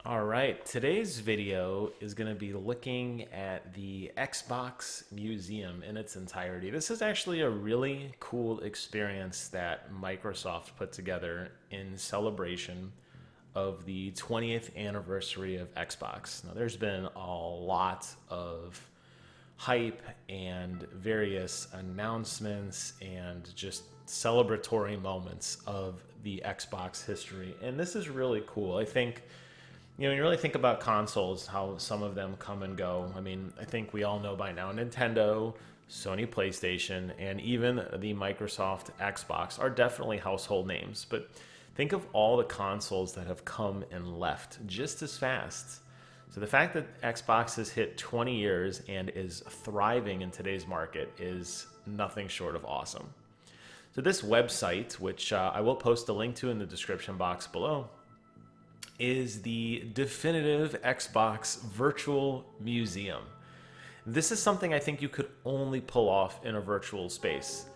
All right, today's video is going to be looking at the Xbox Museum in its entirety. This is actually a really cool experience that Microsoft put together in celebration of the 20th anniversary of Xbox. Now, there's been a lot of hype and various announcements and just celebratory moments of the Xbox history. And this is really cool. I think when you really think about consoles, how some of them come and go. I mean, I think we all know by now Nintendo, Sony PlayStation, and even the Microsoft Xbox are definitely household names. But think of all the consoles that have come and left just as fast. So the fact that Xbox has hit 20 years and is thriving in today's market is nothing short of awesome. So this website, which I will post a link to in the description box below, is the definitive Xbox Virtual Museum. This is something I think you could only pull off in a virtual space.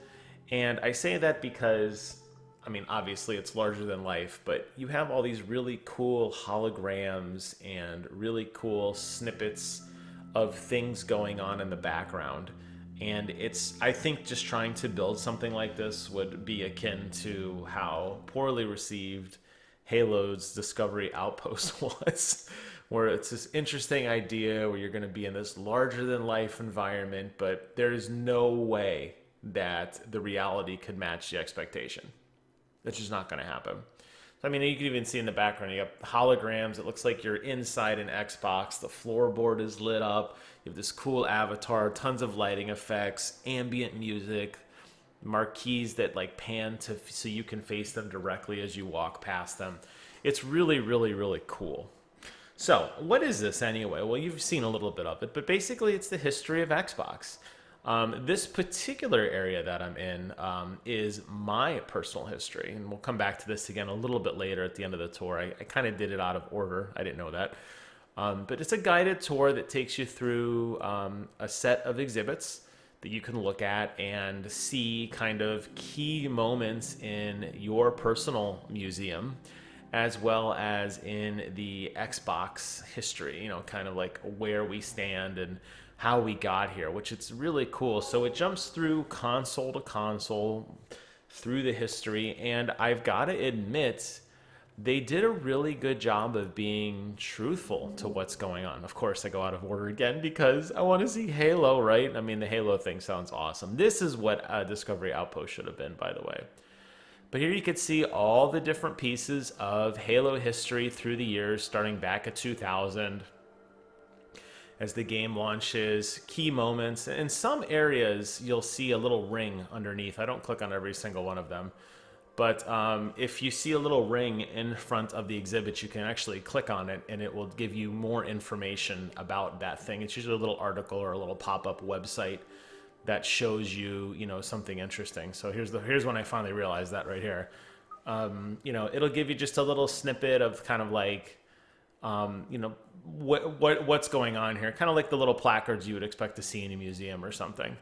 And I say that because, I mean, obviously it's larger than life, but you have all these really cool holograms and really cool snippets of things going on in the background. And it's, I think just trying to build something like this would be akin to how poorly received Halo's Discovery Outpost was, where it's this interesting idea where you're going to be in this larger than life environment, but there's no way that the reality could match the expectation. That's just not going to happen. So, I mean, you can even see in the background, you have holograms. It looks like you're inside an Xbox. The floorboard is lit up. You have this cool avatar, tons of lighting effects, ambient music, marquees that like pan to so you can face them directly as you walk past them. It's really, really, really cool. So, what is this anyway? Well, you've seen a little bit of it, but basically it's the history of Xbox. This particular area that I'm in is my personal history, and we'll come back to this again a little bit later at the end of the tour. I kind of did it out of order. I didn't know that. But it's a guided tour that takes you through a set of exhibits that you can look at and see kind of key moments in your personal museum, as well as in the Xbox history, kind of like where we stand and how we got here, which it's really cool. So it jumps through console to console through the history, and I've got to admit, they did a really good job of being truthful to what's going on. Of course, I go out of order again because I want to see Halo, right? I mean, the Halo thing sounds awesome. This is what Discovery Outpost should have been, by the way. But here you can see all the different pieces of Halo history through the years, starting back at 2000, as the game launches, key moments. In some areas, you'll see a little ring underneath. I don't click on every single one of them. But if you see a little ring in front of the exhibit, you can actually click on it and it will give you more information about that thing. It's usually a little article or a little pop-up website that shows you, something interesting. So here's when I finally realized that right here. It'll give you just a little snippet of kind of like, what's going on here. Kind of like the little placards you would expect to see in a museum or something.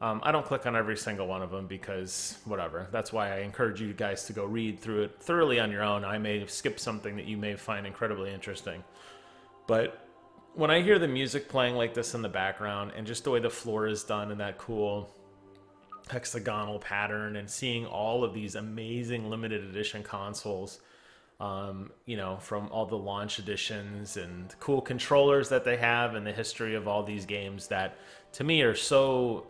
I don't click on every single one of them because whatever. That's why I encourage you guys to go read through it thoroughly on your own. I may skip something that you may find incredibly interesting. But when I hear the music playing like this in the background and just the way the floor is done in that cool hexagonal pattern and seeing all of these amazing limited edition consoles, from all the launch editions and cool controllers that they have and the history of all these games that to me are so,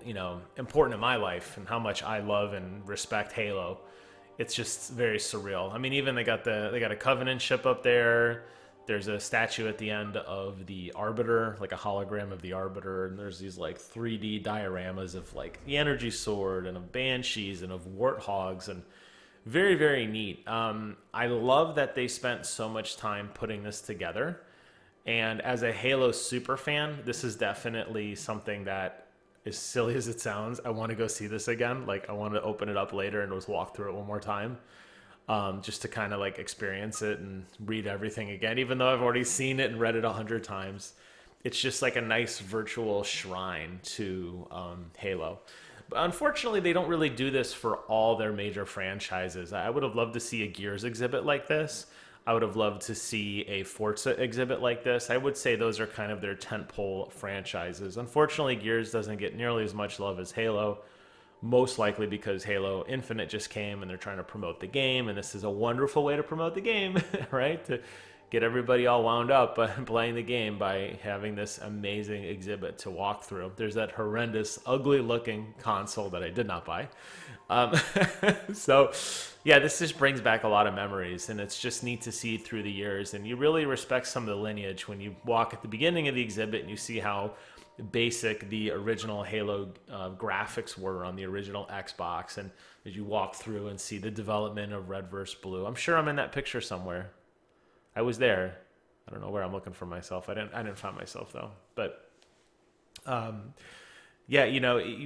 important in my life and how much I love and respect Halo. It's just very surreal. I mean, even they got a Covenant ship up there. There's a statue at the end of the Arbiter, like a hologram of the Arbiter, and there's these like 3D dioramas of like the Energy Sword and of Banshees and of Warthogs, and very, very neat. I love that they spent so much time putting this together. And as a Halo super fan, this is definitely something that, as silly as it sounds, I want to go see this again. Like, I want to open it up later and just walk through it one more time. Just to kind of like experience it and read everything again. Even though I've already seen it and read it 100 times, it's just like a nice virtual shrine to Halo. But unfortunately, they don't really do this for all their major franchises. I would have loved to see a Gears exhibit like this. I would have loved to see a Forza exhibit like this. I would say those are kind of their tentpole franchises. Unfortunately, Gears doesn't get nearly as much love as Halo, most likely because Halo Infinite just came and they're trying to promote the game, and this is a wonderful way to promote the game, right? To get everybody all wound up playing the game by having this amazing exhibit to walk through. There's that horrendous, ugly looking console that I did not buy. Um, so, yeah, this just brings back a lot of memories, and it's just neat to see through the years. And you really respect some of the lineage when you walk at the beginning of the exhibit and you see how basic the original Halo graphics were on the original Xbox. And as you walk through and see the development of Red vs. Blue, I'm sure I'm in that picture somewhere. I was there. I don't know where I'm looking for myself. I didn't find myself though. But yeah,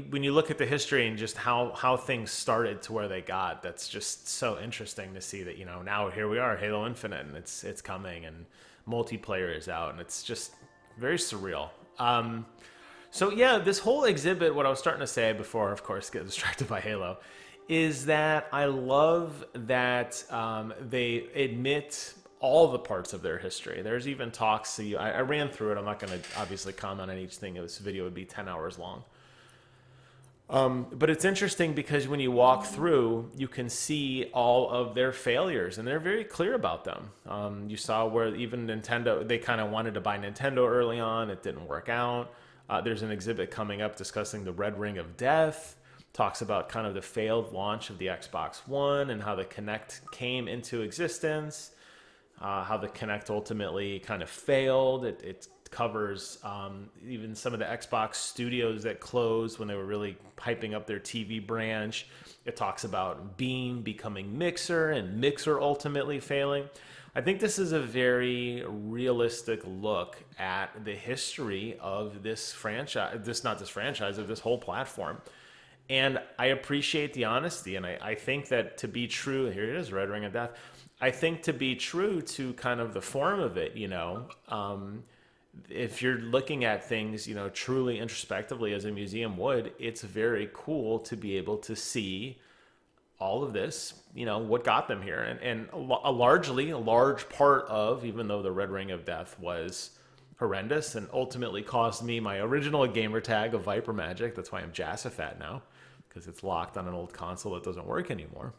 when you look at the history and just how things started to where they got, that's just so interesting to see that, now here we are, Halo Infinite, and it's coming, and multiplayer is out, and it's just very surreal. So yeah, this whole exhibit, what I was starting to say before, of course, get distracted by Halo, is that I love that they admit all the parts of their history. There's even talks. So I ran through it. I'm not going to obviously comment on each thing. This video would be 10 hours long. But it's interesting because when you walk through, you can see all of their failures, and they're very clear about them. You saw where even Nintendo, they kind of wanted to buy Nintendo early on. It didn't work out. There's an exhibit coming up discussing the Red Ring of Death. Talks about kind of the failed launch of the Xbox One and how the Kinect came into existence. How the Kinect ultimately kind of failed. It covers even some of the Xbox studios that closed when they were really hyping up their TV branch. It talks about Beam becoming Mixer and Mixer ultimately failing. I think this is a very realistic look at the history of this franchise, of this whole platform. And I appreciate the honesty, and I think that to be true, here it is, Red Ring of Death. I think to be true to kind of the form of it, if you're looking at things, truly introspectively as a museum would, it's very cool to be able to see all of this, what got them here. And a large part of, even though the Red Ring of Death was horrendous and ultimately cost me my original gamer tag of Viper Magic, that's why I'm Jassafat now, because it's locked on an old console that doesn't work anymore.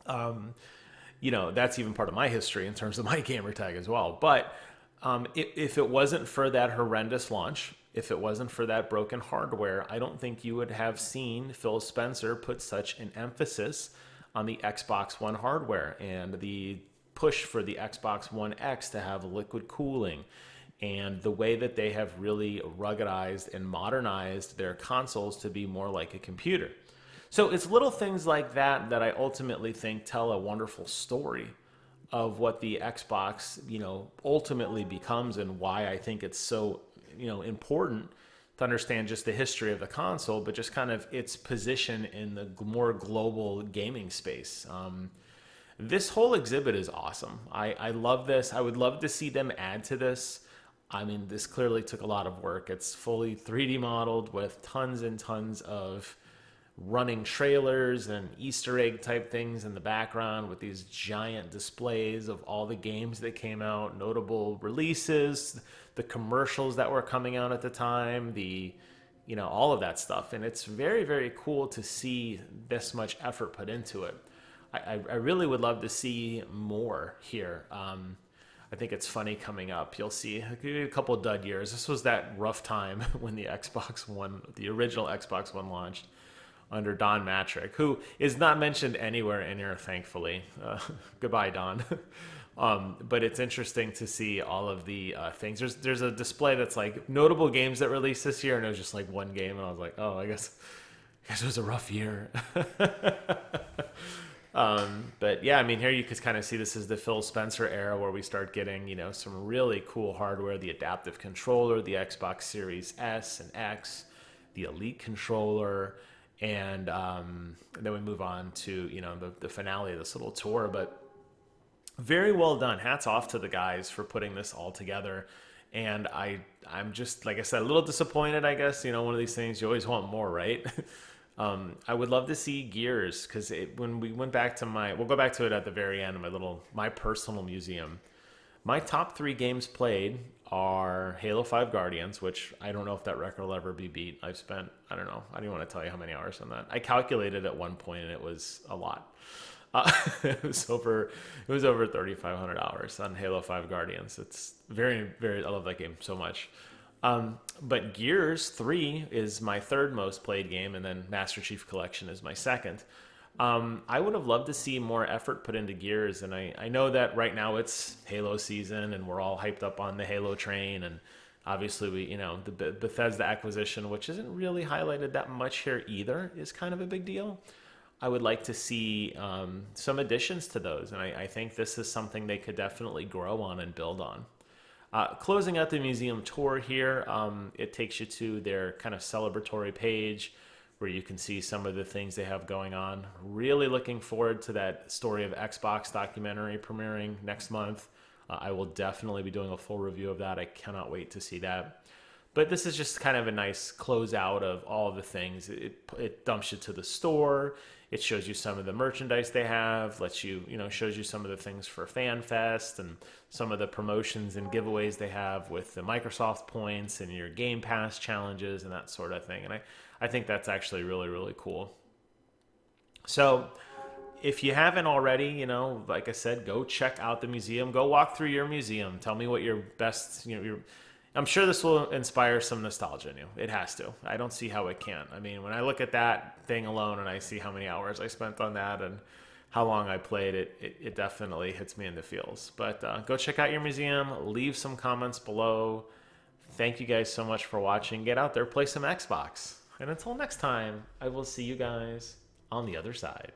That's even part of my history in terms of my gamer tag as well. But if it wasn't for that horrendous launch, if it wasn't for that broken hardware, I don't think you would have seen Phil Spencer put such an emphasis on the Xbox One hardware and the push for the Xbox One X to have liquid cooling, and the way that they have really ruggedized and modernized their consoles to be more like a computer. So it's little things like that that I ultimately think tell a wonderful story of what the Xbox, ultimately becomes, and why I think it's so, important to understand just the history of the console, but just kind of its position in the more global gaming space. This whole exhibit is awesome. I love this. I would love to see them add to this. I mean, this clearly took a lot of work. It's fully 3D modeled with tons and tons of running trailers and Easter egg type things in the background with these giant displays of all the games that came out, notable releases, the commercials that were coming out at the time, all of that stuff. And it's very, very cool to see this much effort put into it. I really would love to see more here. I think it's funny coming up. You'll see a couple of dud years. This was that rough time when the original Xbox One launched under Don Matrick, who is not mentioned anywhere in here, thankfully. Goodbye, Don. But it's interesting to see all of the things. There's a display that's like notable games that released this year, and it was just like one game, and I was like, oh, I guess it was a rough year. But yeah, I mean, here you can kind of see this is the Phil Spencer era where we start getting, some really cool hardware, the adaptive controller, the Xbox Series S and X, the Elite controller, and then we move on to, the finale of this little tour. But very well done. Hats off to the guys for putting this all together. And I'm just, like I said, a little disappointed, I guess. One of these things, you always want more, right? I would love to see Gears because when we went back to we'll go back to it at the very end of my personal museum. My top three games played are Halo 5 Guardians, which I don't know if that record will ever be beat. I've spent, I don't know, I don't even want to tell you how many hours on that. I calculated at one point and it was a lot. It was over 3,500 hours on Halo 5 Guardians. It's very, very, I love that game so much. But Gears 3 is my third most played game, and then Master Chief Collection is my second. I would have loved to see more effort put into Gears, and I know that right now it's Halo season, and we're all hyped up on the Halo train, and obviously the Bethesda acquisition, which isn't really highlighted that much here either, is kind of a big deal. I would like to see some additions to those, and I think this is something they could definitely grow on and build on. Closing out the museum tour here, it takes you to their kind of celebratory page where you can see some of the things they have going on. Really looking forward to that Story of Xbox documentary premiering next month. I will definitely be doing a full review of that. I cannot wait to see that. But this is just kind of a nice closeout of all of the things. It dumps you to the store. It shows you some of the merchandise they have, shows you some of the things for FanFest and some of the promotions and giveaways they have with the Microsoft points and your Game Pass challenges and that sort of thing. And I think that's actually really, really cool. So if you haven't already, like I said, go check out the museum. Go walk through your museum. Tell me what your best, I'm sure this will inspire some nostalgia in you. It has to. I don't see how it can't. I mean, when I look at that thing alone and I see how many hours I spent on that and how long I played it, it definitely hits me in the feels. But go check out your museum. Leave some comments below. Thank you guys so much for watching. Get out there, play some Xbox. And until next time, I will see you guys on the other side.